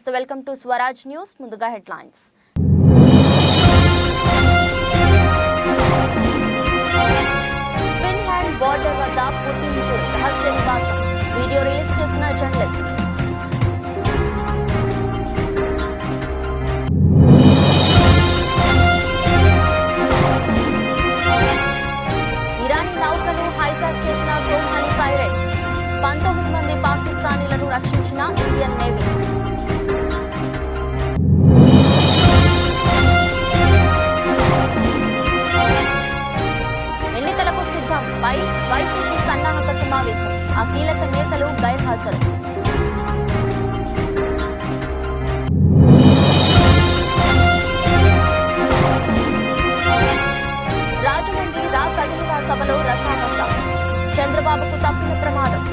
Namaste, welcome to Swaraj News. Munduga headlines. Finland border vadda Putin ku rahasya nivasam. Video release chesina journalist. Irani naukanu hijack chesina Somali pirates. 19 మంది పాకిస్తానీలను రక్షించిన Indian navy. ఎన్నికలకు సిద్ధం YCP సన్నాహక సమావేశం. ఆ కీలక నేతలు గైర్హాజరు. రాజమండ్రి రా కదిలిరా సభలో రసారస. చంద్రబాబుకు తప్పిన ప్రమాదం.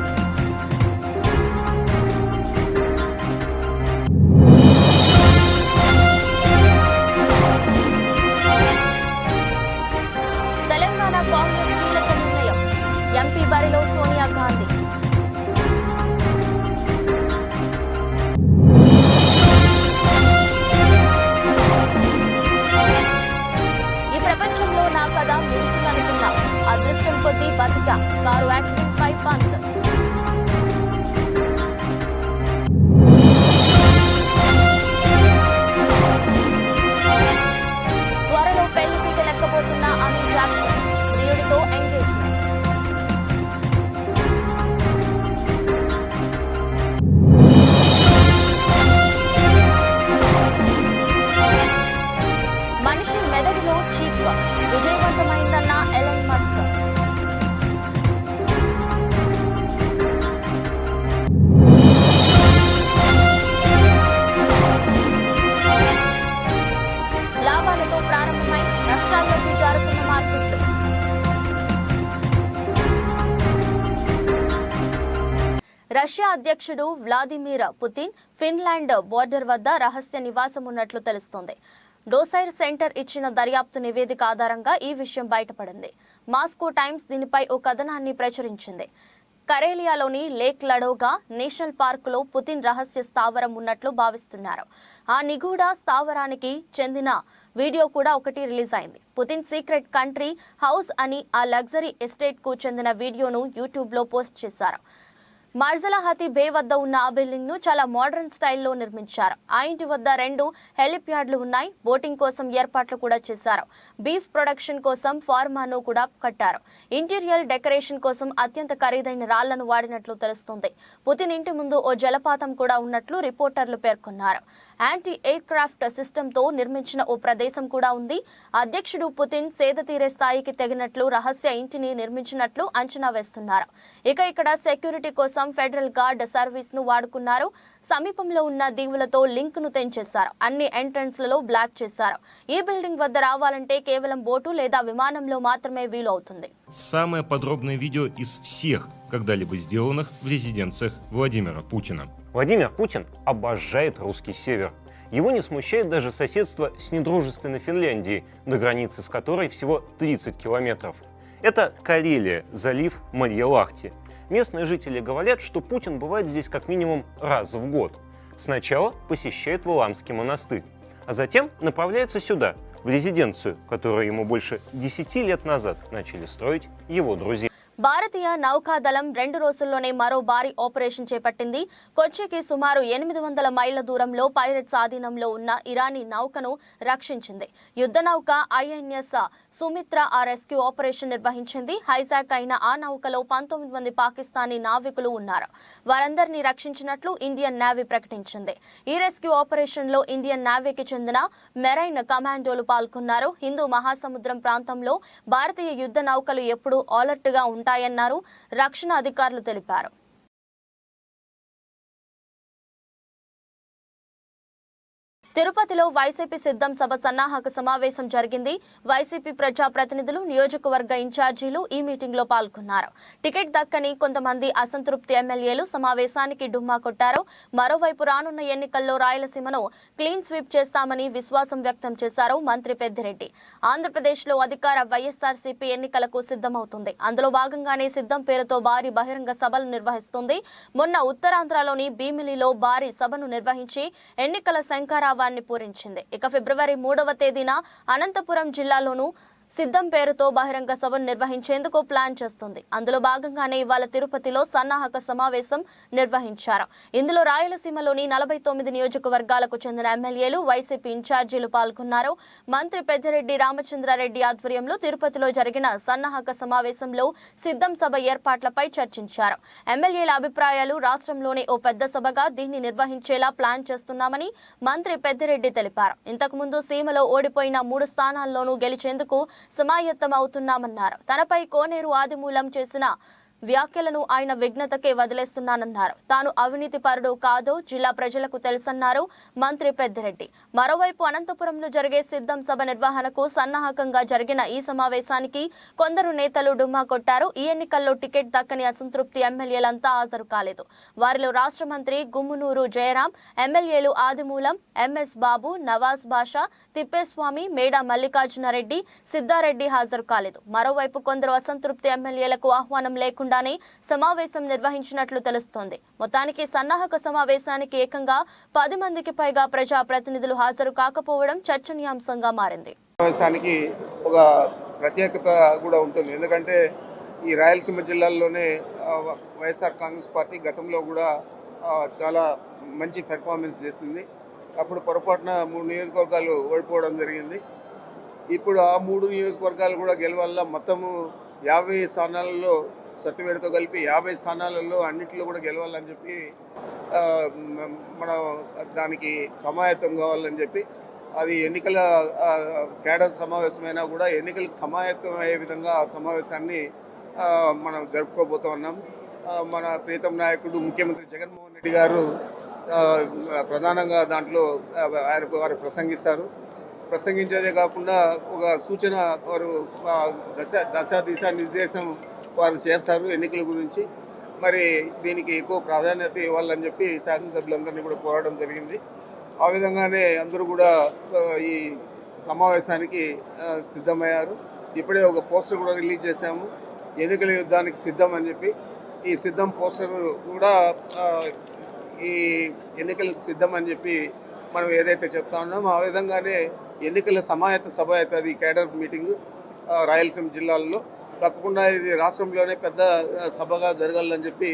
తెలంగాణ కాంగ్రెస్ కీలక నిర్ణయం. ఎంపీ బరిలో సోనియా గాంధీ. ఈ ప్రపంచంలో నా కథ ముగిసిందనుకున్నా, అదృష్టం కొద్దీ బతికా. కారు యాక్సిడెంట్ పై పంత్. త్వరలో పెళ్లి పీట లెక్కబోతున్న అమిల్ జాక్సన్. ప్రియుడితో ఎంగేజ్మెంట్. మనిషి మెదడులో చిప్ విజయవంతమైందన్న ఎలన్ మస్క్. లాభాలతో ప్రారంభమై నష్టాల్లోకి జారుతున్న మార్కెట్లు. రష్యా అధ్యక్షుడు వ్లాదిమిర్ పుతిన్ ఫిన్లాండ్ బోర్డర్ వద్ద రహస్య నివాసం ఉన్నట్లు తెలుస్తోంది. డోసైర్ సెంటర్ ఇచ్చిన దర్యాప్తు నివేదిక ఆధారంగా ఈ విషయం బయటపడింది. మాస్కో టైమ్స్ దీనిపై ఓ కథనాన్ని ప్రచురించింది. కరేలియాలోని లేక్ లడోగా నేషనల్ పార్కులో పుతిన్ రహస్య స్థావరం ఉన్నట్లు భావిస్తున్నారు. ఆ నిగూఢ స్థావరానికి చెందిన వీడియో కూడా ఒకటి రిలీజ్ అయింది. పుతిన్ సీక్రెట్ కంట్రీ హౌస్ అని ఆ లగ్జరీ ఎస్టేట్ కు చెందిన వీడియోను యూట్యూబ్ లో పోస్ట్ చేశారు. మార్జలహతి బే వద్ద ఉన్న ఆ బిల్డింగ్ ను చాలా మోడర్న్ స్టైల్లో నిర్మించారు. ఆ ఇంటి వద్ద 2 హెలిప్యాడ్లు ఉన్నాయి. బోటింగ్ కోసం ఏర్పాట్లు కూడా చేశారు. బీఫ్ ప్రొడక్షన్ కోసం ఫార్మాను కూడా కట్టారు. ఇంటీరియర్ డెకరేషన్ కోసం అత్యంత ఖరీదైన రాళ్లను వాడినట్లు తెలుస్తుంది. పుతిన్ ఇంటి ముందు ఓ జలపాతం కూడా ఉన్నట్లు రిపోర్టర్లు పేర్కొన్నారు. యాంటీ ఎయిర్ క్రాఫ్ట్ సిస్టమ్ తో నిర్మించిన ఓ ప్రదేశం కూడా ఉంది. అధ్యక్షుడు పుతిన్ సేద తీరే స్థాయికి తెగినట్లు రహస్య ఇంటిని నిర్మించినట్లు అంచనా వేస్తున్నారు. ఇక్కడ సెక్యూరిటీ కోసం ఫెడరల్ గార్డ్ సర్వీస్ ను వాడుకున్నారు. సమీపంలో ఉన్న దీవులతో లింక్ ను తెంచేశారు. అన్ని ఎంట్రన్స్ లలో బ్లాక్ చేశారు. ఈ బిల్డింగ్ వద్ద రావాలంటే కేవలం బోటు లేదా విమానంలో మాత్రమే వీలు అవుతుంది. Самое подробное видео из всех когда-либо сделанных в резиденциях Владимира Путина. Владимир Путин обожает русский север. Его не смущает даже соседство с недружественной Финляндией, до границы с которой всего 30 километров. Это Карелия, залив Марья-Лахти. Местные жители говорят, что Путин бывает здесь как минимум раз в год. Сначала посещает Валаамский монастырь, а затем направляется сюда, в резиденцию, которую ему больше 10 лет назад начали строить его друзья. భారతీయ నౌకాదళం 2 రోజుల్లోనే మరో భారీ ఆపరేషన్ చేపట్టింది. కొచ్చికి సుమారు 800 మైళ్ల దూరంలో పైరట్స్ ఆధీనంలో ఉన్న ఇరానీ నౌకను రక్షించింది. యుద్ధ నౌక ఐఎన్ఎస్ సుమిత్ర ఆ రెస్క్యూ ఆపరేషన్ నిర్వహించింది. హైజాక్ అయిన ఆ నౌకలో 19 మంది పాకిస్తానీ నావికులు ఉన్నారు. వారందరినీ రక్షించినట్లు ఇండియన్ నేవీ ప్రకటించింది. ఈ రెస్క్యూ ఆపరేషన్ లో ఇండియన్ నేవీకి చెందిన మెరైన్ కమాండోలు పాల్గొన్నారు. హిందూ మహాసముద్రం ప్రాంతంలో భారతీయ యుద్ధ నౌకలు ఎప్పుడూ అలర్ట్ గా ఉంటాయన్నారు రక్షణ అధికారులు తెలిపారు. తిరుపతిలో వైసీపీ సిద్ధం సభ సన్నాహక సమావేశం జరిగింది. వైసీపీ ప్రజా ప్రతినిధులు, నియోజకవర్గ ఇన్ఛార్జీలు ఈ మీటింగ్ లో పాల్గొన్నారు. టికెట్ దక్కని కొంతమంది అసంతృప్తి ఎమ్మెల్యేలు సమావేశానికి డుమ్మా కొట్టారు. మరోవైపు రానున్న ఎన్నికల్లో రాయలసీమను క్లీన్ స్వీప్ చేస్తామని విశ్వాసం వ్యక్తం చేశారు మంత్రి పెద్దిరెడ్డి. ఆంధ్రప్రదేశ్ లో అధికార వైఎస్ఆర్సీపీ ఎన్నికలకు సిద్ధమవుతుంది. అందులో భాగంగానే సిద్ధం పేరుతో భారీ బహిరంగ సభలు నిర్వహిస్తుంది. మొన్న ఉత్తరాంధ్రలోని భీమిలిలో భారీ సభను నిర్వహించి ఎన్నికల శంఖారావాన్ని పూరించింది. ఇక ఫిబ్రవరి 3వ తేదీన అనంతపురం జిల్లాలోనూ సిద్ధం పేరుతో బహిరంగ సభను నిర్వహించేందుకు ప్లాన్ చేస్తుంది. అందులో భాగంగానే ఇవాళ తిరుపతిలో సన్నాహక సమావేశం నిర్వహించారు. ఇందులో రాయలసీమలోని 49 నియోజకవర్గాలకు చెందిన ఎమ్మెల్యేలు, వైసీపీ ఇన్ఛార్జీలు పాల్గొన్నారు. మంత్రి పెద్దిరెడ్డి రామచంద్రారెడ్డి ఆధ్వర్యంలో తిరుపతిలో జరిగిన సన్నాహక సమావేశంలో సిద్ధం సభ ఏర్పాట్లపై చర్చించారు. ఎమ్మెల్యేల అభిప్రాయాలు, రాష్ట్రంలోనే ఓ పెద్ద సభగా దీన్ని నిర్వహించేలా ప్లాన్ చేస్తున్నామని మంత్రి పెద్దిరెడ్డి తెలిపారు. ఇంతకుముందు సీమలో ఓడిపోయిన 3 స్థానాల్లోనూ గెలిచేందుకు సమాయత్తం అవుతున్నామన్నారు. తనపై కోనేరు ఆదిమూలం చేసిన వ్యాఖ్యలను ఆయన విఘ్నతకే వదిలేస్తున్నానన్నారు. తాను అవినీతి పరుడు కాదో జిల్లా ప్రజలకు తెలుసన్నారు మంత్రి పెద్దిరెడ్డి. మరోవైపు అనంతపురంలో జరిగే సిద్ధం సభ నిర్వహణకు సన్నాహకంగా జరిగిన ఈ సమావేశానికి కొందరు నేతలు డుమ్మా కొట్టారు. ఈ ఎన్నికల్లో టికెట్ దక్కని అసంతృప్తి ఎమ్మెల్యేలంతా హాజరు కాలేదు. వారిలో రాష్ట్ర మంత్రి గుమ్మనూరు జయరాం, ఎమ్మెల్యేలు ఆదిమూలం, ఎంఎస్ బాబు, నవాజ్ బాషా, తిప్పేస్వామి, మేడా మల్లికార్జునరెడ్డి, సిద్ధారెడ్డి హాజరు కాలేదు. మరోవైపు కొందరు అసంతృప్తి ఎమ్మెల్యేలకు ఆహ్వానం లేకుండా సమావేశం నిర్వహించినట్లు తెలుస్తోంది. మొత్తానికి సన్నాహక సమావేశానికి ఏకంగా 10 మందికి పైగా ప్రజా ప్రతినిధులు హాజరు కాకపోవడం చర్చనీయాంశంగా మారింది. సమావేశానికి ఒక ప్రత్యేకత కూడా ఉంటుంది. ఎందుకంటే ఈ రాయలసీమ జిల్లాల్లోనే వైఎస్ఆర్ కాంగ్రెస్ పార్టీ గతంలో కూడా చాలా మంచి పెర్ఫార్మెన్స్ చేసింది. అప్పుడు పొరపాటున 3 నియోజకవర్గాలు ఓడిపోవడం జరిగింది. ఇప్పుడు ఆ 3 నియోజకవర్గాలు కూడా గెలవాల మొత్తము 50 స్థానాలలో సత్యవేడితో కలిపి 50 స్థానాలలో అన్నింటిలో కూడా గెలవాలని చెప్పి మనం దానికి సమాయత్తం కావాలని చెప్పి అది ఎన్నికల కేడర్ సమావేశమైనా కూడా ఎన్నికలకు సమాయత్తం అయ్యే విధంగా ఆ సమావేశాన్ని మనం జరుపుకోబోతూ ఉన్నాం. మన ప్రీతం నాయకుడు ముఖ్యమంత్రి జగన్మోహన్ రెడ్డి గారు ప్రధానంగా దాంట్లో వారు ప్రసంగించేదే కాకుండా ఒక సూచన వారు దిశా నిర్దేశం వారు చేస్తారు ఎన్నికల గురించి. మరి దీనికి ఎక్కువ ప్రాధాన్యత ఇవ్వాలని చెప్పి శాసనసభ్యులందరినీ కూడా కోరడం జరిగింది. ఆ విధంగానే అందరూ కూడా ఈ సమావేశానికి సిద్ధమయ్యారు. ఇప్పుడే ఒక పోస్టర్ కూడా రిలీజ్ చేశాము, ఎన్నికల యుద్ధానికి సిద్ధం అని చెప్పి. ఈ సిద్ధం పోస్టర్ కూడా ఈ ఎన్నికలకు సిద్ధం అని చెప్పి మనం ఏదైతే చెప్తా ఉన్నామో ఆ విధంగానే ఎన్నికల సమాయత్త సభ అవుతుంది కేడర్ మీటింగ్ రాయలసీమ జిల్లాల్లో. తప్పకుండా ఇది రాష్ట్రంలోనే పెద్ద సభగా జరగాలని చెప్పి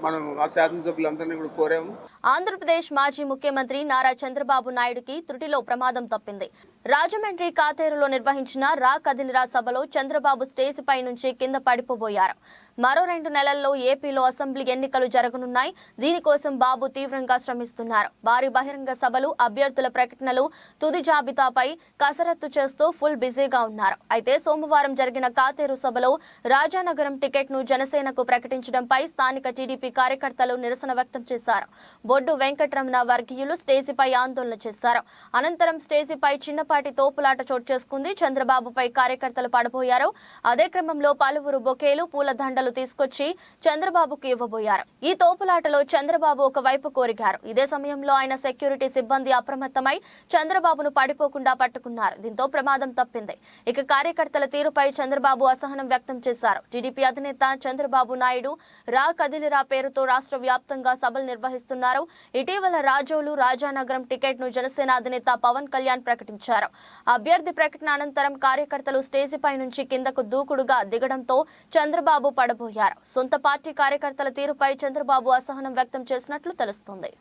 మనం ఆ శాసనసభ్యులందరినీ కూడా కోరాము. ఆంధ్రప్రదేశ్ మాజీ ముఖ్యమంత్రి నారా చంద్రబాబు నాయుడుకి త్రుటిలో ప్రమాదం తప్పింది. రాజమండ్రి కాతేరులో నిర్వహించిన రా కదిలిరా సభలో చంద్రబాబు స్టేజ్ పై నుంచి కింద పడిపోబోయారు. మరో 2 నెలల్లో ఏపీలో అసెంబ్లీ ఎన్నికలు జరగనున్నాయి. దీనికోసం బాబు తీవ్రంగా శ్రమిస్తున్నారు. భారీ బహిరంగ సభలు, అభ్యర్థుల ప్రకటనలు, తుది జాబితాపై కసరత్తు చేస్తూ ఫుల్ బిజీగా ఉన్నారు. అయితే సోమవారం జరిగిన కాతేరు సభలో రాజానగరం టికెట్ ను జనసేనకు ప్రకటించడంపై స్థానిక టీడీపీ కార్యకర్తలు నిరసన వ్యక్తం చేశారు. బొడ్డు వెంకటరమణ వర్గీయులు స్టేజీపై ఆందోళన చేశారు. అనంతరం స్టేజీపై చిన్నపాటి తోపులాట చోటు చేసుకుంది. చంద్రబాబుపై కార్యకర్తలు పడబోయారు. అదే క్రమంలో పలువురు బొకేలు, పూల దండలు తీసుకొచ్చి చంద్రబాబుకు ఇవ్వబోయారు. ఈ తోపులాటలో చంద్రబాబు ఒకవైపు కోరిగారు. ఇదే సమయంలో ఆయన సెక్యూరిటీ సిబ్బంది అప్రమత్తమై చంద్రబాబును పడిపోకుండా పట్టుకున్నారు. దీంతో ప్రమాదం తప్పింది. ఇక కార్యకర్తల తీరుపై చంద్రబాబు అసహనం వ్యక్తం చేశారు. టీడీపీ అధినేత చంద్రబాబు నాయుడు రా కదిలిరా పేరుతో రాష్ట్ర వ్యాప్తంగా సభలు నిర్వహిస్తున్నారు. ఇటీవల రాజోలు, రాజానగరం టికెట్ ను జనసేన అధినేత పవన్ కళ్యాణ్ ప్రకటించారు. అభ్యర్థి ప్రకటన అనంతరం కార్యకర్తలు స్టేజీపై నుంచి కిందకు దూకుడుగా దిగడంతో చంద్రబాబు పడబోయారు. సొంత పార్టీ కార్యకర్తల తీరుపై చంద్రబాబు అసహనం వ్యక్తం చేసినట్లు తెలుస్తోంది.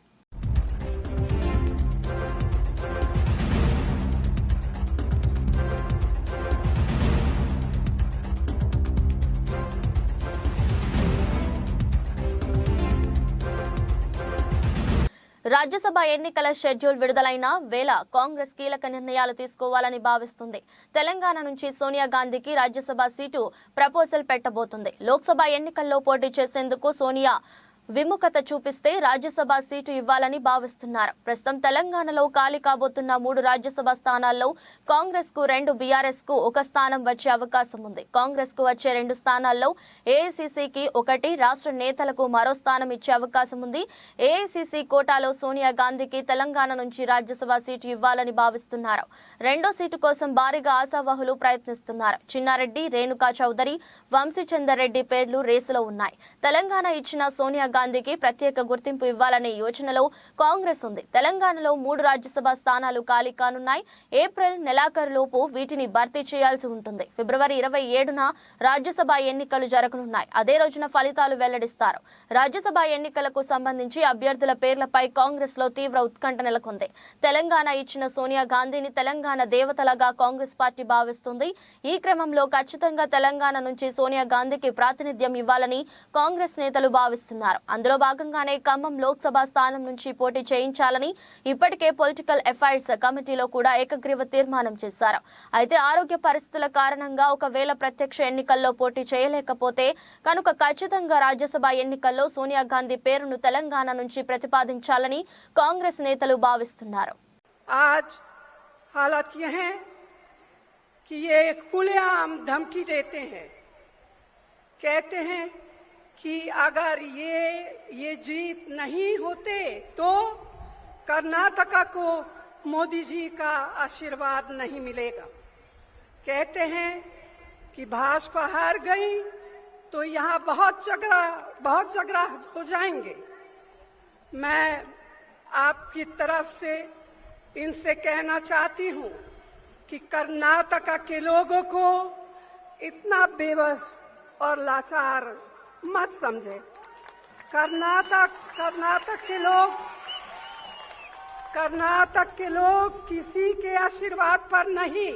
రాజ్యసభ ఎన్నికల షెడ్యూల్ విడుదలైన వేళ కాంగ్రెస్ కీలక నిర్ణయాలు తీసుకోవాలని భావిస్తుంది. తెలంగాణ నుంచి సోనియా గాంధీకి రాజ్యసభ సీటు ప్రపోజల్ పెట్టబోతుంది. లోక్సభ ఎన్నికల్లో పోటీ చేసేందుకు సోనియా విముఖత చూపిస్తే రాజ్యసభ సీటు ఇవ్వాలని భావిస్తున్నారు. ప్రస్తుతం తెలంగాణలో ఖాళీ కాబోతున్న 3 రాజ్యసభ స్థానాల్లో కాంగ్రెస్ కు 2, బీఆర్ఎస్ కు 1 స్థానం వచ్చే అవకాశం ఉంది. కాంగ్రెస్ కు వచ్చే 2 స్థానాల్లో ఏఐసీసీకి 1, రాష్ట్ర నేతలకు మరో స్థానం ఇచ్చే అవకాశం ఉంది. ఏఐసీసీ కోటాలో సోనియా గాంధీకి తెలంగాణ నుంచి రాజ్యసభ సీటు ఇవ్వాలని భావిస్తున్నారు. 2వ సీటు కోసం భారీగా ఆశావహులు ప్రయత్నిస్తున్నారు. చిన్నారెడ్డి, రేణుకా చౌదరి, వంశీచందర్ రెడ్డి పేర్లు రేసులో ఉన్నాయి. తెలంగాణ ఇచ్చిన సోనియా గాంధీకి ప్రత్యేక గుర్తింపు ఇవ్వాలనే యోచనలో కాంగ్రెస్ ఉంది. తెలంగాణలో 3 రాజ్యసభ స్థానాలు ఖాళీ కానున్నాయి. ఏప్రిల్ నెలాఖరులోపు వీటిని భర్తీ చేయాల్సి ఉంటుంది. ఫిబ్రవరి 27న రాజ్యసభ ఎన్నికలు జరగనున్నాయి. అదే రోజున ఫలితాలు వెల్లడిస్తారు. రాజ్యసభ ఎన్నికలకు సంబంధించి అభ్యర్థుల పేర్లపై కాంగ్రెస్ లో తీవ్ర ఉత్కంఠ నెలకొంది. తెలంగాణ ఇచ్చిన సోనియా గాంధీని తెలంగాణ దేవతలుగా కాంగ్రెస్ పార్టీ భావిస్తుంది. ఈ క్రమంలో ఖచ్చితంగా తెలంగాణ నుంచి సోనియా గాంధీకి ప్రాతినిధ్యం ఇవ్వాలని కాంగ్రెస్ నేతలు భావిస్తున్నారు. అందులో భాగంగానే ఖమ్మం లోక్సభ స్థానం నుంచి పోటీ చేయించాలని ఇప్పటికే పొలిటికల్ అఫైర్స్ కమిటీలో కూడా ఏకగ్రీవ తీర్మానం చేశారు. అయితే ఆరోగ్య పరిస్థితుల కారణంగా ఒకవేళ ప్రత్యక్ష ఎన్నికల్లో పోటీ చేయలేకపోతే కనుక ఖచ్చితంగా రాజ్యసభ ఎన్నికల్లో సోనియా గాంధీ పేరును తెలంగాణ నుంచి ప్రతిపాదించాలని కాంగ్రెస్ నేతలు భావిస్తున్నారు. आज हालात यह है कि ये खुलेआम धमकी देते हैं, कहते हैं कि अगर ये जीत नहीं होते तो कर्नाटका को मोदी जी का आशीर्वाद नहीं मिलेगा। कहते हैं कि भाजपा हार गई तो यहाँ बहुत झगड़ा हो जाएंगे। मैं आपकी तरफ से इनसे कहना चाहती हूँ कि कर्नाटका के लोगों को इतना बेबस और लाचार मत समझे। कर्नाटक के लोग किसी के आशीर्वाद पर नहीं,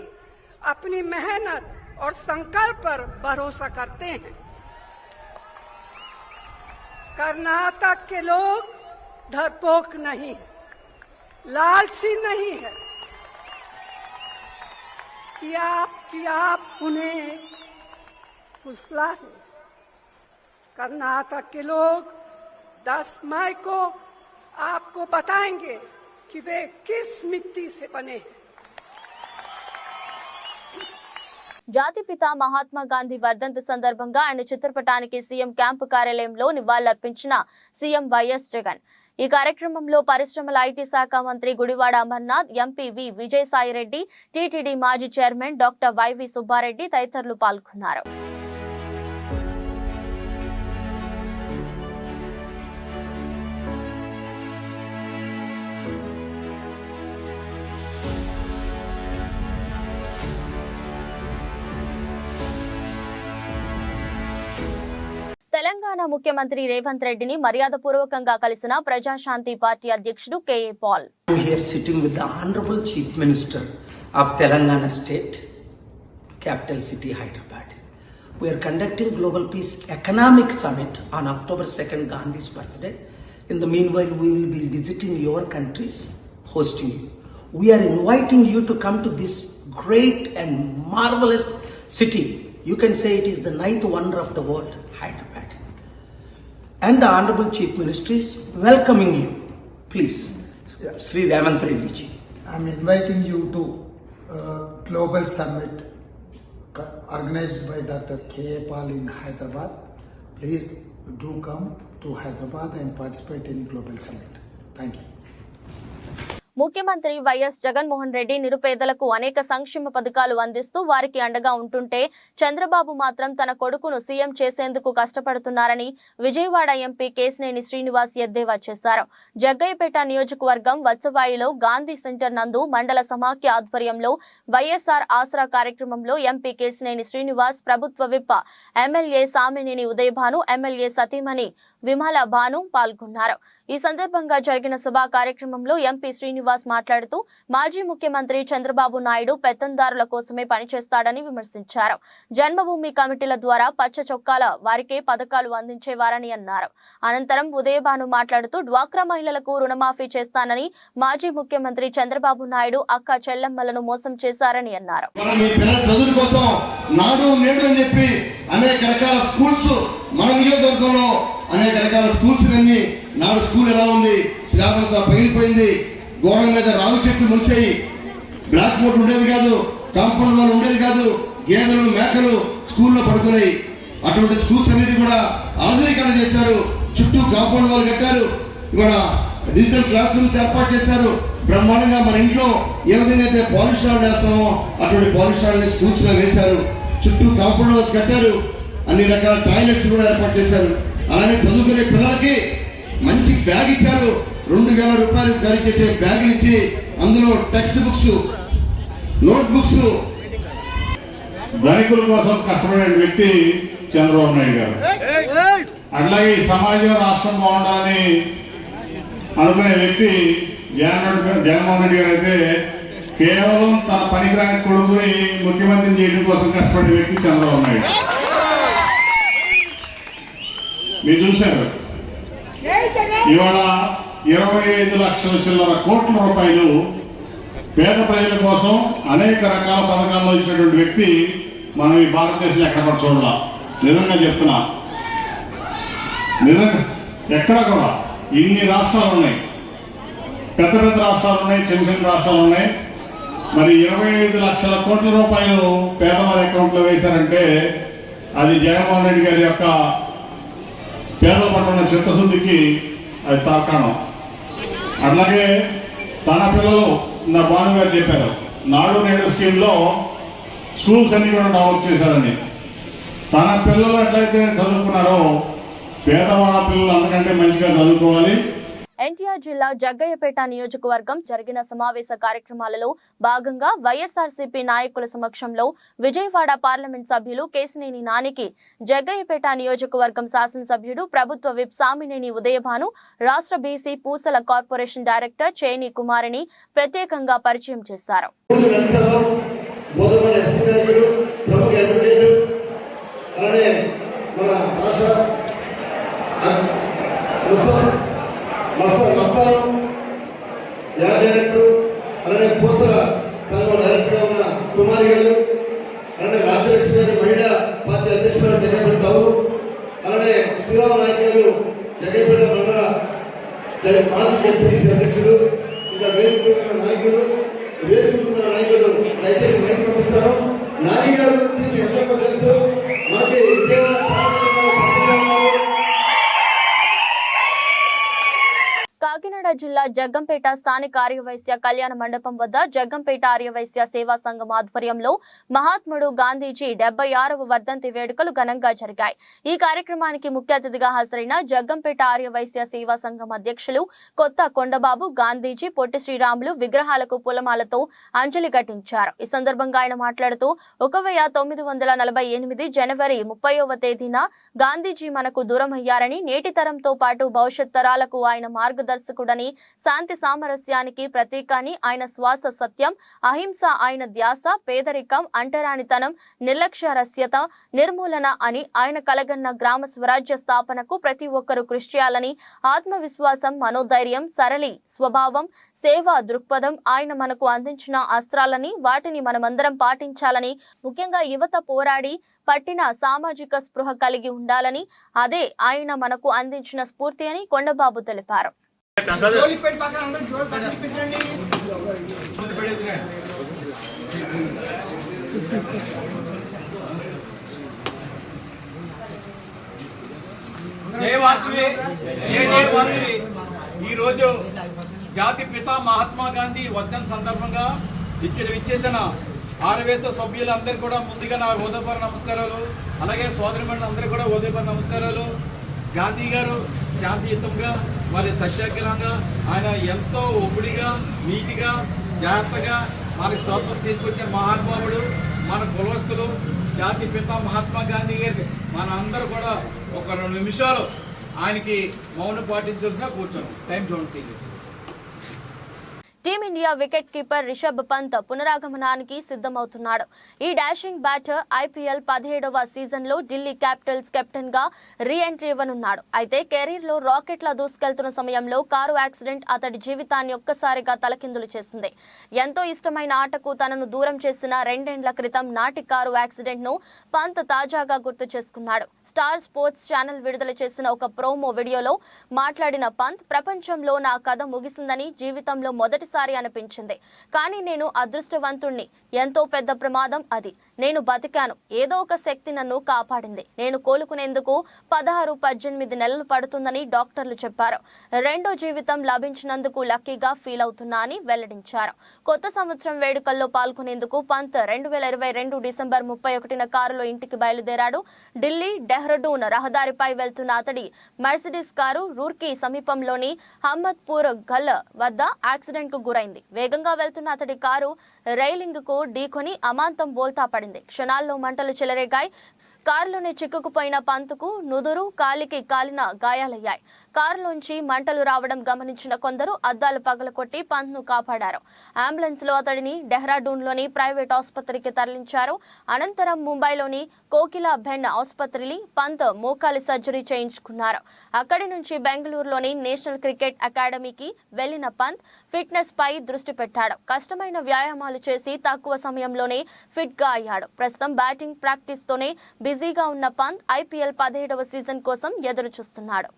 अपनी मेहनत और संकल्प पर भरोसा करते हैं। कर्नाटक के लोग डरपोक नहीं, लालची नहीं है कि आप उन्हें फुसला दें। कर्नाटक के लोग 10 मई को आपको बताएंगे कि वे किस मिट्टी से बने हैं। జాతిపిత మహాత్మా గాంధీ వర్ధంతి సందర్భంగా ఆయన చిత్రపటానికి సీఎం క్యాంపు కార్యాలయంలో నివాళులర్పించిన సీఎం వైఎస్ జగన్. ఈ కార్యక్రమంలో పరిశ్రమల ఐటీ శాఖ మంత్రి Gudivada Amarnath, MP V Vijayasaireddy, TTD మాజీ చైర్మన్ డాక్టర్ వైవి సుబ్బారెడ్డి తదితరులు పాల్గొన్నారు. తెలంగాణ ముఖ్యమంత్రి రేవంత్ రెడ్డిని మర్యాదపూర్వకంగా కలిసిన ప్రజాశాంతి పార్టీ అధ్యక్షుడు KA Paul. I am here sitting with the Honorable Chief Minister of Telangana State, capital city Hyderabad. We are conducting Global Peace Economic Summit on October 2nd, Gandhi's birthday. In the meanwhile, we will be visiting your countries, hosting you. We are inviting you to come to this great and marvelous city. You can say it is the 9th wonder of the world, Hyderabad. And the Honorable Chief Minister is welcoming you. Please, Sri Ravant Reddy ji. I am inviting you to Global Summit organized by Dr. K.A. Pal in Hyderabad. Please do come to Hyderabad and participate in Global Summit. Thank you. ముఖ్యమంత్రి YS Jaganmohan Reddy నిరుపేదలకు అనేక సంక్షేమ పథకాలు అందిస్తూ వారికి అండగా ఉంటుంటే చంద్రబాబు మాత్రం తన కొడుకును సీఎం చేసేందుకు కష్టపడుతున్నారని విజయవాడ ఎంపీ కేశినేని శ్రీనివాస్ ఎద్దేవా చేశారు. జగ్గయ్యపేట నియోజకవర్గం వత్సవాయిలో గాంధీ సెంటర్ నందు మండల సమాఖ్య ఆధ్వర్యంలో వైఎస్ఆర్ ఆసరా కార్యక్రమంలో ఎంపీ కేశినేని శ్రీనివాస్, ప్రభుత్వ whip MLA Samineni Udayabhanu, MLA సతీమణి విమల భాను పాల్గొన్నారు. ఈ సందర్భంగా జరిగిన సభా కార్యక్రమంలో ఎంపీ శ్రీనివాస్ మాట్లాడుతూ మాజీ ముఖ్యమంత్రి చంద్రబాబు నాయుడు పెత్తందారుల కోసమే పనిచేస్తాడని విమర్శించారు. జన్మభూమి కమిటీల ద్వారా పచ్చ చొక్కాల వారికే పథకాలు అందించేవారని అన్నారు. అనంతరం ఉదయభాను మాట్లాడుతూ డ్వాక్రా మహిళలకు రుణమాఫీ చేస్తానని మాజీ ముఖ్యమంత్రి చంద్రబాబు నాయుడు అక్క చెల్లెమ్మలను మోసం చేశారని అన్నారు. అనేక రకాల స్కూల్స్ మన నియోజకవర్గంలో అనేక రకాల స్కూల్స్ అన్ని నాడు స్కూల్ ఎలా ఉంది, స్లాబ్ అంతా పగిలిపోయింది, గోడల మీద రావి చెట్లు ముంచాయి, బ్లాక్ బోర్డ్ ఉండేది కాదు, కాంపౌండ్ వాళ్ళు ఉండేది కాదు, గేదెలు మేకలు స్కూల్లో పడుతున్నాయి. అటువంటి స్కూల్స్ అన్నిటి కూడా ఆధునీకరణ చేశారు, చుట్టూ కాంపౌండ్ వాళ్ళు కట్టారు, ఇవాళ డిజిటల్ క్లాస్ రూమ్స్ ఏర్పాటు చేశారు. బ్రహ్మాండంగా మన ఇంట్లో ఏ విధంగా అయితే పాలిష్ రాడ్ వేస్తామో అటువంటి పాలిష్ రాడ్ స్కూల్స్ లో వేశారు, చుట్టూ కాంపౌండ్ వాల్స్ కట్టారు, అన్ని రకాల టాయిలెట్స్ కూడా ఏర్పాటు చేశారు. అలానే చదువుకునే పిల్లలకి మంచి బ్యాగ్ ఇచ్చారు, 2000 రూపాయలు ఖరీదు చేసే బ్యాగులు ఇచ్చి అందులో టెక్స్ట్ బుక్స్, నోట్ బుక్స్. ధనికుల కోసం కష్టపడే వ్యక్తి చంద్రబాబు నాయుడు గారు. అట్లాగే ఈ సమాజం రాష్ట్రం బాగుండాలని అనుకునే వ్యక్తి జగన్మోహన్ రెడ్డి గారు అయితే కేవలం తన పనికిరాని కొడుకుని ముఖ్యమంత్రిని చేయడం కోసం కష్టపడే వ్యక్తి చంద్రబాబు నాయుడు. మీరు చూశారు ఇవాళ 25 లక్షల చిల్లర కోట్ల రూపాయలు పేద ప్రజల కోసం అనేక రకాల పథకాల్లో ఇచ్చినటువంటి వ్యక్తి మనం ఈ భారతదేశంలో ఎక్కడ కూడా చూడాల. నిజంగా చెప్తున్నా, నిజంగా ఎక్కడ కూడా ఇన్ని రాష్ట్రాలు ఉన్నాయి, పెద్ద పెద్ద రాష్ట్రాలు ఉన్నాయి, చిన్న చిన్న రాష్ట్రాలు ఉన్నాయి. మరి 25 లక్షల కోట్ల రూపాయలు పేదవారి అకౌంట్ లో వేశారంటే అది జగన్మోహన్ రెడ్డి గారి యొక్క పేదల పట్ల ఉన్న చిత్తశుద్ధికి అది తార్కాణం. అట్లాగే తన పిల్లలు నా భాను గారు చెప్పారు, నాడు నేడు స్కీమ్ లో స్కూల్స్ అన్ని కూడా డెవలప్ చేశారని. తన పిల్లలు ఎట్లయితే చదువుకున్నారో పేదవాళ్ళ పిల్లలు అంతకంటే మంచిగా చదువుకోవాలి. ఎన్టీఆర్ జిల్లా జగ్గయ్యపేట నియోజకవర్గం జరిగిన సమావేశ కార్యక్రమాలలో భాగంగా వైఎస్ఆర్సీపీ నాయకుల సమక్షంలో విజయవాడ పార్లమెంట్ సభ్యులు కేశినేని నానికి జగ్గయ్యపేట నియోజకవర్గం శాసనసభ్యుడు ప్రభుత్వ విప్ సామినేని ఉదయభాను, రాష్ట్ర బీసీ పూసల కార్పొరేషన్ డైరెక్టర్ చేని కుమారిని ప్రత్యేకంగా పరిచయం చేశారు. యాడ్ డైరెక్టర్, అలానే పూసల సంఘం డైరెక్టర్ ఉన్న కుమారి గారు, అలానే రాజ్యలక్ష్మి గారు మహిళా పార్టీ అధ్యక్షురాలు జగ్గయ్యపేట టౌన్, అలానే శ్రీరామ్ నాయక్ గారు జగ్గయ్యపేట మండల మాజీ జడ్పీటీసీ అధ్యక్షుడు, ఇంకా వేదిక నాయకుడు దయచేసి మైక్ పంపిస్తారు. నాని గారి గురించి మీ అందరికీ తెలుసు, మాకు కాకినాడ జిల్లా జగ్గంపేట స్థానిక ఆర్యవైశ్య కళ్యాణ మండపం వద్ద జగ్గంపేట ఆర్యవైశ్య సేవా సంఘం ఆధ్వర్యంలో మహాత్ముడు గాంధీజీ 76వ వర్ధంతి వేడుకలు ఘనంగా జరిగాయి. ఈ కార్యక్రమానికి ముఖ్య అతిథిగా హాజరైన జగ్గంపేట ఆర్యవైశ్య సేవా సంఘం అధ్యక్షులు కొత్త కొండబాబు గాంధీజీ పొట్టి శ్రీరాములు విగ్రహాలకు పూలమాలతో అంజలి ఘటించారు. ఈ సందర్భంగా ఆయన మాట్లాడుతూ 1948 జనవరి 30వ తేదీన గాంధీజీ మనకు దూరమయ్యారని, నేటి తరంతో పాటు భవిష్యత్ తరాలకు ఆయన మార్గదర్శకుడని, శాంతి సామరస్యానికి ప్రతీకాని, ఆయన శ్వాస సత్యం, అహింస ఆయన ధ్యాస, పేదరికం, అంటరానితనం, నిర్లక్ష్యరస్యత నిర్మూలన అని ఆయన కలగన్న గ్రామ స్వరాజ్య స్థాపనకు ప్రతి ఒక్కరూ కృషి చేయాలని, ఆత్మవిశ్వాసం, మనోధైర్యం, సరళి స్వభావం, సేవా దృక్పథం ఆయన మనకు అందించిన అస్త్రాలని, వాటిని మనమందరం పాటించాలని, ముఖ్యంగా యువత పోరాడి పట్టిన సామాజిక స్పృహ కలిగి ఉండాలని, అదే ఆయన మనకు అందించిన స్ఫూర్తి అని కొండబాబు తెలిపారు. ఈ రోజు జాతి పిత మహాత్మా గాంధీ వర్ధంతి సందర్భంగా ఇక్కడ విచ్చేసిన ఆర్యవైశ్య సభ్యులందరూ కూడా ముందుగా నా హృదయపూర్వక నమస్కారాలు. అలాగే సోదరిమణులు అందరూ కూడా హృదయపూర్వక నమస్కారాలు. గాంధీ గారు శాంతియుతంగా మరి సత్యాగ్రహంగా ఆయన ఎంతో ఒబిడిగా నీటిగా జాగ్రత్తగా మనకి స్వాతంత్రం తీసుకొచ్చిన మహానుభావుడు. మన కులవస్తులు జాతి పిత మహాత్మా గాంధీ గారికి మన అందరూ కూడా ఒక 2 నిమిషాలు ఆయనకి మౌనం పాటించాల్సిన కూర్చోను. టైం చూడండి. Team India wicket keeper Rishabh Pant పునరాగమనానికి సిద్ధమవుతున్నాడు. ఈ డాషింగ్ బ్యాటర్ ఐపీఎల్ 17వ సీజన్లో ఢిల్లీ క్యాపిటల్స్ కెప్టెన్ గా రీ ఎంట్రీ ఇవ్వనున్నాడు. అయితే కెరీర్లో రాకెట్లా దూసుకెళ్తున్న సమయంలో కారు యాక్సిడెంట్ అతడి జీవితాన్ని ఒక్కసారిగా తలకిందులు చేసింది. ఎంతో ఇష్టమైన ఆటకు తనను దూరం చేసిన 2 ఏళ్ల క్రితం నాటి కారు యాక్సిడెంట్ ను పంత్ తాజాగా గుర్తు చేసుకున్నాడు. స్టార్ స్పోర్ట్స్ ఛానల్ విడుదల చేసిన ఒక ప్రోమో వీడియోలో మాట్లాడిన పంత్, ప్రపంచంలో నా కథ ముగిసిందని జీవితంలో మొదటిసారి అనిపించింది. కానీ నేను అదృష్టవంతుణ్ణి. ఎంతో పెద్ద ప్రమాదం అది. నేను బతికాను. ఏదో ఒక శక్తి నన్ను కాపాడింది. నేను కోలుకునేందుకు 16-18 నెలలు పడుతుందని డాక్టర్లు చెప్పారు. రెండో జీవితం లభించినందుకు లక్కీగా ఫీల్ అవుతున్నా అని వెల్లడించారు. కొత్త సంవత్సరం వేడుకల్లో పాల్గొనేందుకు పంత్ 2022 డిసెంబర్ 31న కారులో ఇంటికి బయలుదేరాడు. ఢిల్లీ డెహ్రాడూన్ రహదారిపై వెళ్తున్న అతడి మర్సిడీస్ కారు రూర్కీ సమీపంలోని హమ్మద్పూర్ గల్ వద్ద యాక్సిడెంట్ కు గురైంది. వేగంగా వెళ్తున్న అతడి కారు రైలింగ్ కు ఢీకొని అమాంతం బోల్తా పడింది. క్షణాల్లో మంటలు చెలరేగాయి. కారులోనే చిక్కుకుపోయిన పంత్కు నుదురు, కాలికి కాలిన గాయాలయ్యాయి. కారులోంచి మంటలు రావడం గమనించిన కొందరు అద్దాలు పగలకొట్టి పంత్ను కాపాడారు. అంబులెన్స్ లో అతడిని డెహ్రాడూన్లోని ప్రైవేట్ ఆసుపత్రికి తరలించారు. అనంతరం ముంబైలోని కోకిలా బెన్ ఆసుపత్రిలో పంత్ మోకాలి సర్జరీ చేయించుకున్నారు. అక్కడి నుంచి బెంగళూరులోని నేషనల్ క్రికెట్ అకాడమీకి వెళ్లిన పంత్ ఫిట్నెస్ పై దృష్టి పెట్టాడు. కష్టమైన వ్యాయామాలు చేసి తక్కువ సమయంలోనే ఫిట్ గా అయ్యాడు. ప్రస్తుతం బ్యాటింగ్ ప్రాక్టీస్ తోనే బిజీగా ఉన్న పంత్ ఐపీఎల్ 17వ సీజన్ కోసం ఎదురు చూస్తున్నాడు.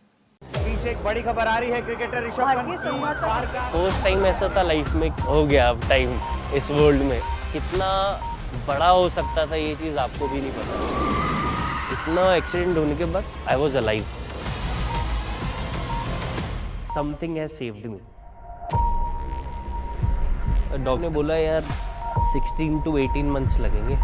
फर्स्ट टाइम ऐसा था लाइफ में हो गया अब टाइम इस वर्ल्ड में कितना बड़ा हो सकता था ये चीज़ आपको भी नहीं पता. इतना एक्सीडेंट होने के बाद I was alive. Something has saved me. Doctor ने बोला यार 16 to 18 मंथ्स लगेंगे.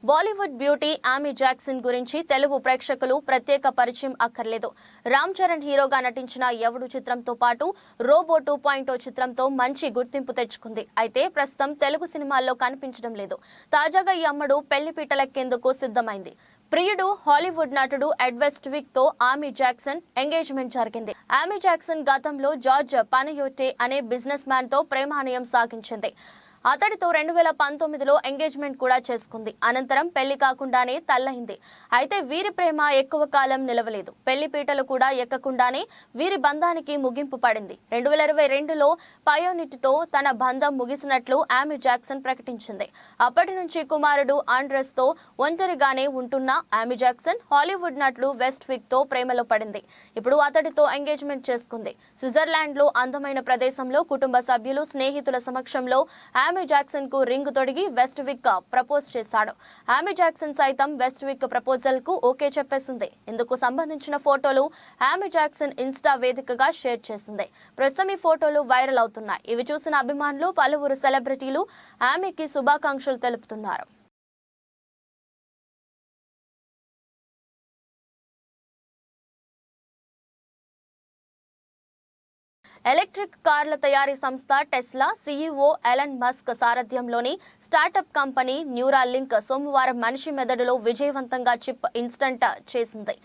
బాలీవుడ్ బ్యూటీ ఆమీ జాక్సన్ గురించి తెలుగు ప్రేక్షకులు ప్రత్యేక పరిచయం అక్కర్లేదు. రామ్ చరణ్ హీరోగా నటించిన ఎవడు చిత్రంతో పాటు రోబో 2.0 చిత్రంతో మంచి గుర్తింపు తెచ్చుకుంది. అయితే ప్రస్తుతం తెలుగు సినిమాల్లో కనిపించడం లేదు. తాజాగా ఈ అమ్మడు పెళ్లిపీటలెక్కేందుకు సిద్ధమైంది. ప్రియుడు హాలీవుడ్ నటుడు ఎడ్ వెస్ట్విక్ తో ఆమీ జాక్సన్ ఎంగేజ్మెంట్ జరిగింది. ఆమీ జాక్సన్ గతంలో జార్జ్ పనయోటే అనే బిజినెస్ మ్యాన్ తో ప్రేమానయం సాగించింది. అతడితో 2019లో ఎంగేజ్మెంట్ కూడా చేసుకుంది. అనంతరం పెళ్లి కాకుండానే తల్లయింది. అయితే వీరి ప్రేమ ఎక్కువ కాలం నిలవలేదు. పెళ్లి పీటలు కూడా ఎక్కకుండానే వీరి బంధానికి ముగింపు పడింది. 2022లో పయోనిట్తో తన బంధం ముగిసినట్లు ఆమీ జాక్సన్ ప్రకటించింది. అప్పటి నుంచి కుమారుడు ఆండ్రెస్ తో ఒంటరిగానే ఉంటున్న ఆమీ జాక్సన్ హాలీవుడ్ నటుడు వెస్ట్విక్ తో ప్రేమలో పడింది. ఇప్పుడు అతడితో ఎంగేజ్మెంట్ చేసుకుంది. స్విట్జర్లాండ్ లో అందమైన ప్రదేశంలో కుటుంబ సభ్యులు, స్నేహితుల సమక్షంలో ఆమీ జాక్సన్ కు రింగ్ తొడిగి వెస్ట్విక్ ప్రపోజ్ చేశాడు. ఆమీ జాక్సన్ సైతం వెస్ట్విక్ ప్రపోజల్ కు ఓకే చెప్పేసింది. ఇందుకు సంబంధించిన ఫోటోలు ఆమీ జాక్సన్ ఇన్స్టా వేదికగా షేర్ చేసింది. ప్రస్తుతం ఈ ఫోటోలు వైరల్ అవుతున్నాయి. ఇవి చూసిన అభిమానులు, పలువురు సెలబ్రిటీలు ఆమీకి శుభాకాంక్షలు తెలుపుతున్నారు. ఎలక్ట్రిక్ కార్ల తయారీ సంస్థ టెస్లా సీఈఓ ఎలన్ మస్క్ సారథ్యంలోని స్టార్టప్ కంపెనీ న్యూరాలింక్ సోమవారం మనిషి మెదడులో విజయవంతంగా చిప్ ఇన్స్టంట్ చేసింది.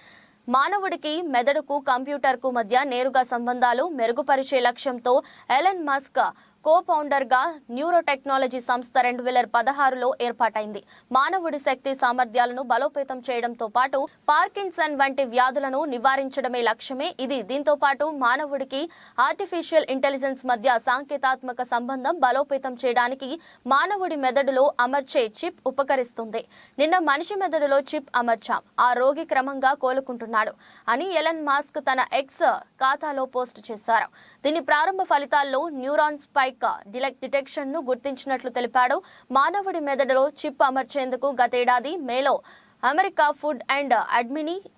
మానవుడికి మెదడుకు కంప్యూటర్కు మధ్య నేరుగా సంబంధాలు మెరుగుపరిచే లక్ష్యంతో ఎలన్ మస్క్ కో-ఫౌండర్ గా న్యూరో టెక్నాలజీ సంస్థ 2016లో ఏర్పాటైంది. మానవుడి శక్తి సామర్థ్యాలను బలోపేతం చేయడంతో పాటు పార్కిన్సన్ వంటి వ్యాధులను నివారించడమే లక్ష్యమే ఇది. దీంతో పాటు మానవుడికి ఆర్టిఫిషియల్ ఇంటెలిజెన్స్ మధ్య సాంకేతాత్మక సంబంధం బలోపేతం చేయడానికి మానవుడి మెదడులో అమర్చే చిప్ ఉపకరిస్తుంది. నిన్న మనిషి మెదడులో చిప్ అమర్చాం. ఆ రోగి క్రమంగా కోలుకుంటున్నాడు అని ఎలన్ మస్క్ తన ఎక్స్ ఖాతాలో పోస్ట్ చేశారు. దీని ప్రారంభ ఫలితాల్లో న్యూరాన్ స్పైక్ డిటెక్షన్ ను గుర్తించినట్లు తెలిపాడు. మానవుడి మెదడులో చిప్ అమర్చేందుకు గతేడాది మేలో అమెరికా ఫుడ్ అండ్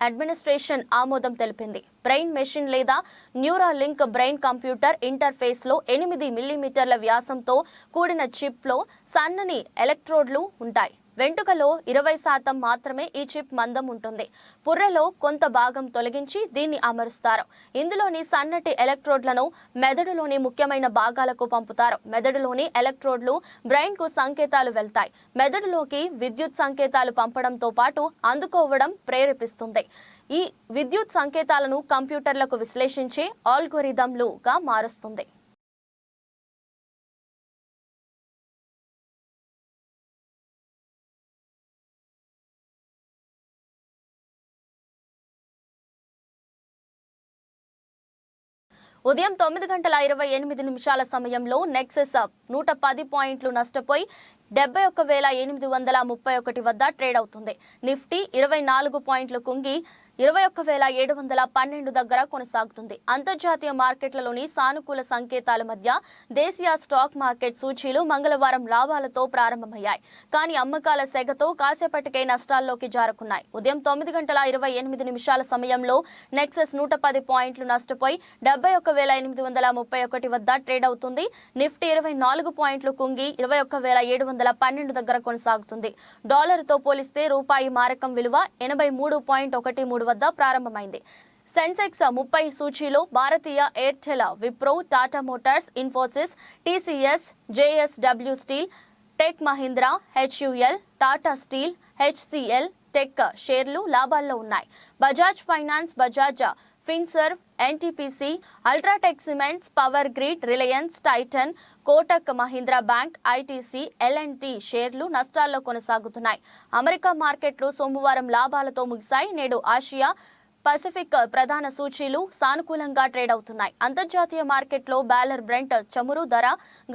అడ్మినిస్ట్రేషన్ ఆమోదం తెలిపింది. బ్రెయిన్ మెషిన్ లేదా న్యూరాలింక్ బ్రెయిన్ కంప్యూటర్ ఇంటర్ఫేస్ లో 8 మిల్లీమీటర్ల వ్యాసంతో కూడిన చిప్ లో సన్నని ఎలక్ట్రోడ్లు ఉంటాయి. వెంట్రుకలో 20% మాత్రమే ఈ చిప్ మందం ఉంటుంది. పుర్రెలో కొంత భాగం తొలగించి దీన్ని అమరుస్తారు. ఇందులోని సన్నటి ఎలక్ట్రోడ్లను మెదడులోని ముఖ్యమైన భాగాలకు పంపుతారు. మెదడులోని ఎలక్ట్రోడ్లు బ్రెయిన్ కు సంకేతాలు వెళ్తాయి. మెదడులోకి విద్యుత్ సంకేతాలు పంపడంతో పాటు అందుకోవడం ప్రేరేపిస్తుంది. ఈ విద్యుత్ సంకేతాలను కంప్యూటర్లకు విశ్లేషించే ఆల్గోరిథంలుగా మారుస్తుంది. ఉదయం 9:28 సమయంలో నెక్సెస్ 110 పాయింట్లు నష్టపోయి 71,831 వద్ద ట్రేడ్ అవుతుంది. నిఫ్టీ 24 పాయింట్లు కుంగి 21,712 దగ్గర కొనసాగుతుంది. అంతర్జాతీయ మార్కెట్లలోని సానుకూల సంకేతాల మధ్య దేశీయ స్టాక్ మార్కెట్ సూచీలు మంగళవారం లాభాలతో ప్రారంభమయ్యాయి. కానీ అమ్మకాల సెగతో కాసేపటికే నష్టాల్లోకి జారుకున్నాయి. ఉదయం 9:28 సమయంలో నెక్సెస్ 110 పాయింట్లు నష్టపోయి 71,831 వద్ద ట్రేడ్ అవుతుంది. నిఫ్టీ 24 పాయింట్లు కుంగి 21,712 దగ్గర కొనసాగుతుంది. డాలర్తో పోలిస్తే రూపాయి మారకం విలువ 83.13 వద్ద ప్రారంభమైంది. సెన్సెక్స్ 30 సూచీలో భారతీయ Airtel, Wipro, Tata Motors, Infosys, TCS, JSW Steel, Tech Mahindra, HUL, Tata Steel, HCL Tech షేర్లు లాభాల్లో ఉన్నాయి. Bajaj Finance, Bajaj Finserv, NTPC, UltraTech Cements, Power Grid, Reliance, Titan, Kotak Mahindra Bank, ITC, LNT షేర్లు నష్టాల్లో కొనసాగుతున్నాయి. అమెరికా మార్కెట్లు సోమవారం లాభాలతో ముగిశాయి. నేడు ఆసియా పసిఫిక్ ప్రధాన సూచీలు సానుకూలంగా ట్రేడ్ అవుతున్నాయి. అంతర్జాతీయ మార్కెట్లో బ్యాలర్ బ్రెంట్ చమురు ధర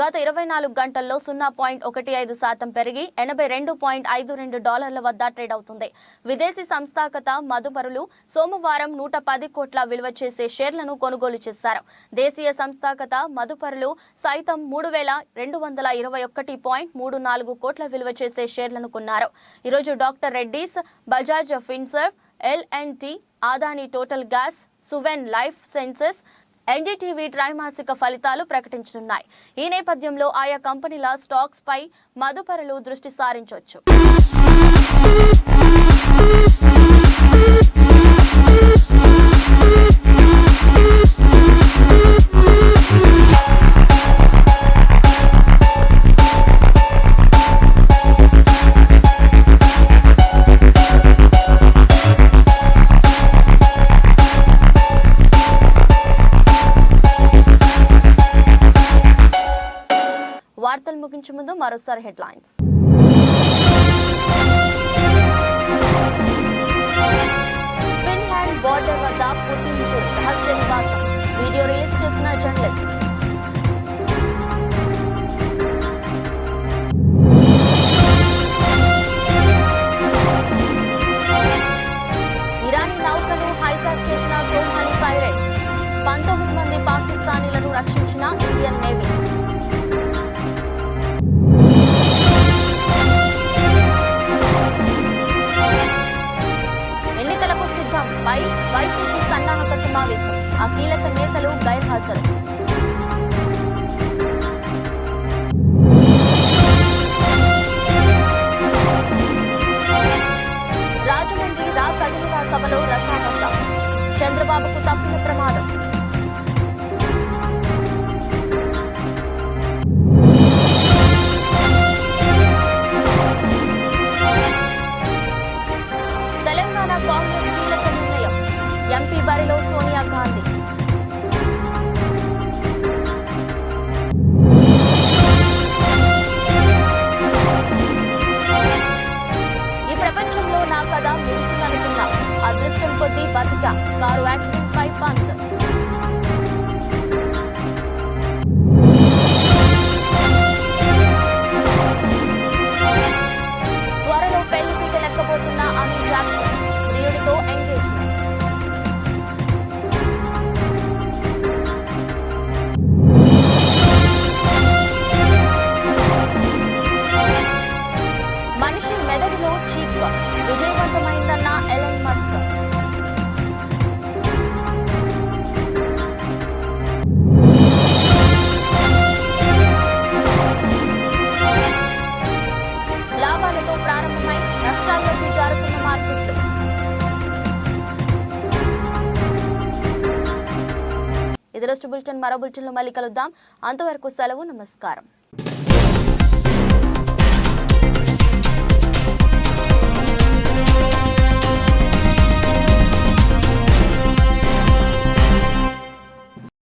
గత 24 గంటల్లో 0.15% పెరిగి $82.52 వద్ద ట్రేడ్ అవుతుంది. విదేశీ సంస్థాగత మదుపరులు సోమవారం 110 కోట్ల విలువ చేసే షేర్లను కొనుగోలు చేశారు. దేశీయ సంస్థాగత మదుపరులు సైతం 3,221.34 కోట్ల విలువ చేసే షేర్లను కొన్నారు. ఈరోజు doctor Reddy's, Bajaj Finserv, LNT, Adani Total Gas, Suven Life Sciences, NDTV త్రైమాసిక ఫలితాలు ప్రకటించనున్నాయి. ఈ నేపథ్యంలో ఆయా కంపెనీల స్టాక్స్ పై మదుపరులు దృష్టి సారించవచ్చు. వార్తలు ముగించే ముందు మరోసారి హెడ్లైన్స్. ఫిన్లాండ్ బోర్డర్ వద్ద పుతిన్ కు రహస్య నివాసం, వీడియో రిలీజ్ చేసిన జర్నలిస్ట్. ఇరానీ నౌకను హైజాక్ చేసిన సోమాలి పైరేట్స్, 19 మంది పాకిస్తానీలను రక్షించిన ఇండియన్ నేవీ. పై వైసీపీ సన్నాహక సమావేశం, ఆ కీలక నేతలు గైర్హాజరు. రాజమండ్రి రా కదిలిరా సభలో రసామస, చంద్రబాబుకు తప్పిన ప్రమాదం. తెలంగాణ కాంగ్రెస్ కీలక నిర్ణయం, ఎంపీ బరిలో సోనియా గాంధీ. ఈ ప్రపంచంలో నా కథ ముగిసిందనుకున్నా, అదృష్టం కొద్దీ బతికా, కారు యాక్సిడెంట్ పై పంత్. త్వరలో పెళ్లిపీట లెక్కబోతున్న అమిల్ జాక్సన్, ప్రియుడితో ఎంగేజ్మెంట్. మనిషి మెదడులో చీప్ విజయవంతమైందన్న ఎలన్ మస్క్. లాభాలతో ప్రారంభమై నష్టాల్లోకి జారుతున్న మార్కెట్లు. ఇది రోజు బులెటిన్. మరో బులెటిన్లో మళ్ళీ కలుద్దాం. అంతవరకు సెలవు. నమస్కారం.